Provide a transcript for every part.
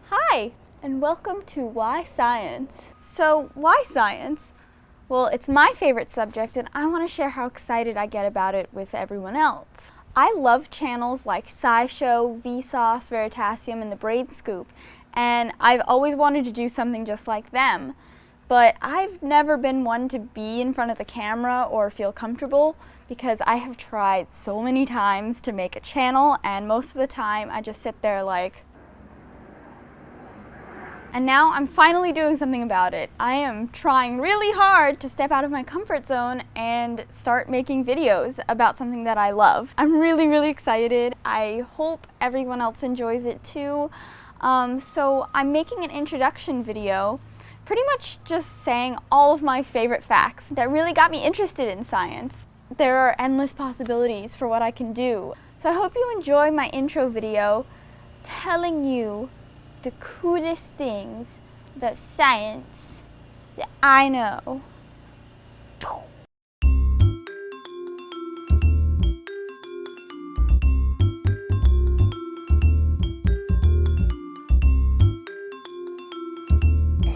Hi, and welcome to Why Science. So, why science? Well, it's my favorite subject, and I want to share how excited I get about it with everyone else. I love channels like SciShow, Vsauce, Veritasium, and The Braid Scoop, and I've always wanted to do something just like them. But I've never been one to be in front of the camera or feel comfortable because I have tried so many times to make a channel, and most of the time I just sit there like, and now I'm finally doing something about it. I am trying really hard to step out of my comfort zone and start making videos about something that I love. I'm really excited. I hope everyone else enjoys it too. So I'm making an introduction video, pretty much just saying all of my favorite facts that really got me interested in science. There are endless possibilities for what I can do. So I hope you enjoy my intro video telling you the coolest things about science that I know.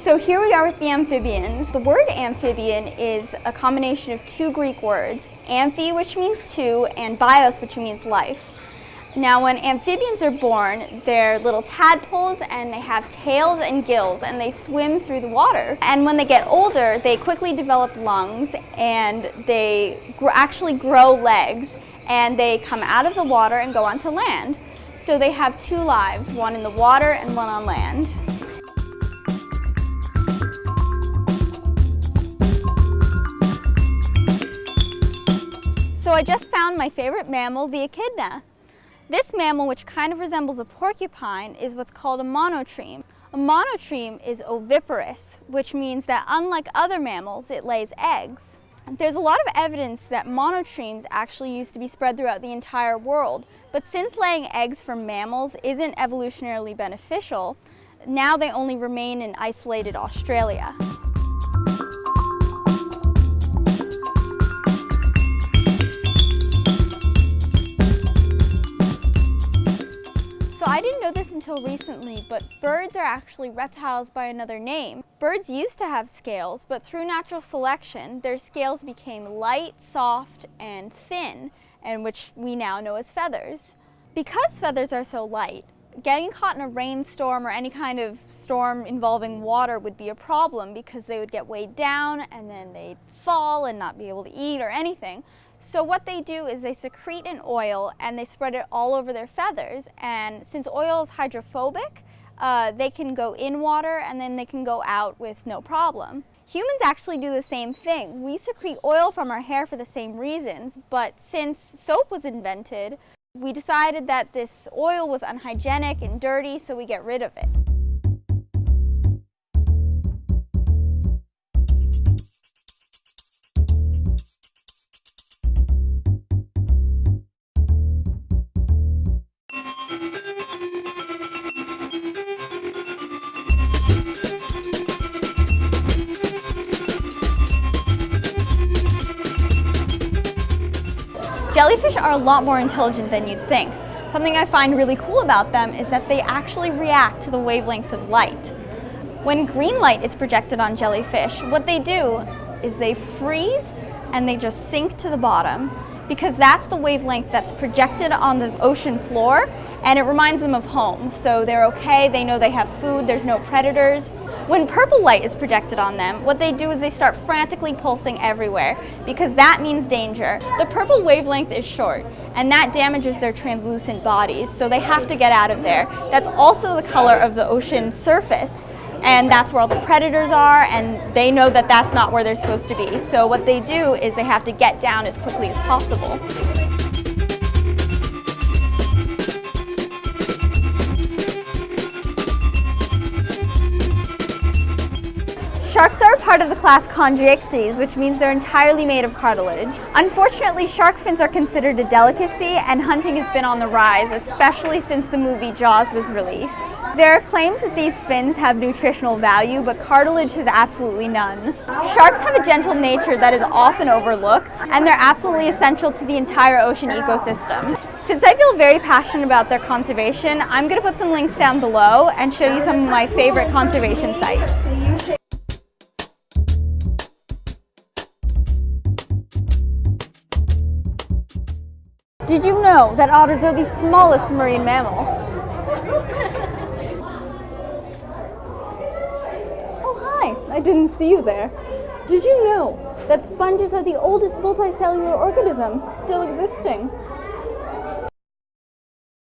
So here we are with the amphibians. The word amphibian is a combination of two Greek words, amphi, which means two, and bios, which means life. Now, when amphibians are born, they're little tadpoles and they have tails and gills and they swim through the water. And when they get older, they quickly develop lungs and they actually grow legs, and they come out of the water and go onto land. So they have two lives, one in the water and one on land. So I just found my favorite mammal, the echidna. This mammal, which kind of resembles a porcupine, is what's called a monotreme. A monotreme is oviparous, which means that unlike other mammals, it lays eggs. There's a lot of evidence that monotremes actually used to be spread throughout the entire world, but since laying eggs for mammals isn't evolutionarily beneficial, now they only remain in isolated Australia. So I didn't know this until recently, but birds are actually reptiles by another name. Birds used to have scales, but through natural selection, their scales became light, soft, and thin, and which we now know as feathers. Because feathers are so light, getting caught in a rainstorm or any kind of storm involving water would be a problem because they would get weighed down and then they'd fall and not be able to eat or anything. So what they do is they secrete an oil and they spread it all over their feathers, and since oil is hydrophobic, they can go in water and then they can go out with no problem. Humans actually do the same thing. We secrete oil from our hair for the same reasons, but since soap was invented, we decided that this oil was unhygienic and dirty, so we get rid of it. Jellyfish are a lot more intelligent than you'd think. Something I find really cool about them is that they actually react to the wavelengths of light. When green light is projected on jellyfish, what they do is they freeze and they just sink to the bottom, because that's the wavelength that's projected on the ocean floor, and it reminds them of home. So they're okay, they know they have food, there's no predators. When purple light is projected on them, what they do is they start frantically pulsing everywhere, because that means danger. The purple wavelength is short, and that damages their translucent bodies, so they have to get out of there. That's also the color of the ocean surface, and that's where all the predators are, and they know that that's not where they're supposed to be. So what they do is they have to get down as quickly as possible. Sharks are a part of the class Chondrichthyes, which means they're entirely made of cartilage. Unfortunately, shark fins are considered a delicacy, and hunting has been on the rise, especially since the movie Jaws was released. There are claims that these fins have nutritional value, but cartilage has absolutely none. Sharks have a gentle nature that is often overlooked, and they're absolutely essential to the entire ocean ecosystem. Since I feel very passionate about their conservation, I'm going to put some links down below and show you some of my favorite conservation sites. Did you know that otters are the smallest marine mammal? Oh hi, I didn't see you there. Did you know that sponges are the oldest multicellular organism still existing?